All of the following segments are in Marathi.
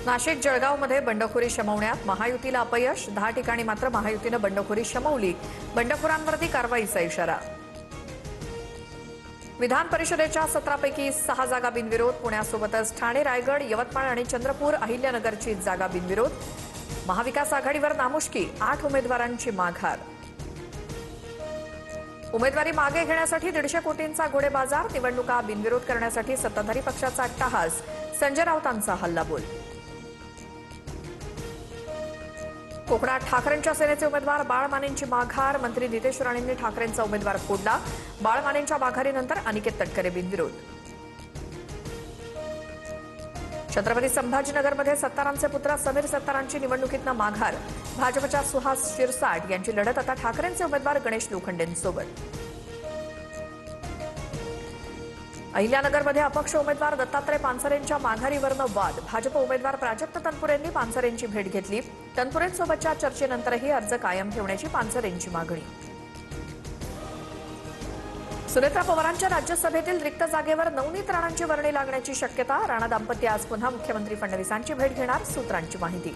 नाशिक जळगावमध्ये बंडखोरी शमवण्यात महायुतीला अपयश, 10 ठिकाणी मात्र महायुतीने बंडखोरी शमवली. बंडखोरांवरती कारवाईचा इशारा. विधान परिषदेच्या 17 पैकी 6 जागा बिनविरोध. पुण्यासोबतच ठाणे, रायगड, यवतमाळ आणि चंद्रपूर, अहिल्यानगरची जागा बिनविरोध. महाविकास आघाडीवर नामुष्की, 8 उमेदवारांची माघार. उमेदवारी मागे घेण्यासाठी 150 कोटींचा घोडेबाजार. निवडणुका बिनविरोध करण्यासाठी सत्ताधारी पक्षाचा अट्टहास. संजय राऊतांचा हल्लाबोल. कोकणात ठाकरेंच्या सेनेचे उमेदवार बाळ मानेंची माघार. मंत्री नितेश राणेंनी ठाकरेंचा उमेदवार फोडला. बाळ मानेंच्या माघारीनंतर अनिकेत तटकरे बिनविरोध. छत्रपती संभाजीनगरमध्ये सत्तारांचे पुत्र समीर सत्तारांची निवडणुकीतनं माघार. भाजपच्या सुहास शिरसाट यांची लढत आता ठाकरेंचे उमेदवार गणेश लोखंडेंसोबत. अहिल्यानगरमध्ये अपक्ष उमेदवार दत्तात्रय पानसरेंच्या माघारीवरनं वाद. भाजप उमेदवार प्राजक्त तनपुरेंनी पानसरेंची भेट घेतली. तनपुरेंसोबतच्या चर्चेनंतरही अर्ज कायम ठेवण्याची पानसरेंची मागणी. सुनेत्रा पवारांच्या राज्यसभेतील रिक्त जागेवर नवनीत राणांची वर्णी लागण्याची शक्यता. राणा दाम्पत्य आज पुन्हा मुख्यमंत्री फडणवीसांची भेट घेणार, सूत्रांची माहिती.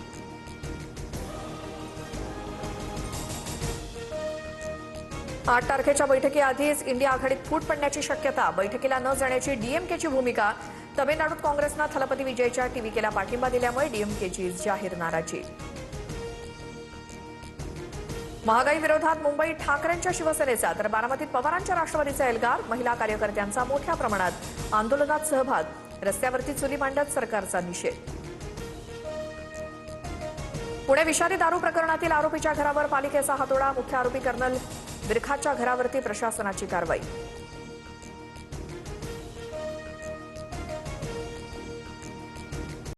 8 तारखेच्या बैठकीआधीच इंडिया आघाडीत फूट पडण्याची शक्यता. बैठकीला न जाण्याची डीएमकेची भूमिका. तमिळनाडूत काँग्रेसनं थलपती विजयच्या टीव्हीकेला पाठिंबा दिल्यामुळे डीएमकेची जाहीर नाराजी. महागाई विरोधात मुंबईत ठाकरेंच्या शिवसेनेचा तर बारामतीत पवारांच्या राष्ट्रवादीचा एल्गार. महिला कार्यकर्त्यांचा मोठ्या प्रमाणात आंदोलनात सहभाग. रस्त्यावरती चुली मांडत सरकारचा निषेध. पुणे विषारी दारू प्रकरणातील आरोपीच्या घरावर पालिकेचा हातोडा. मुख्य आरोपी कर्नल विरखाच्या घरावरती प्रशासनाची कारवाई.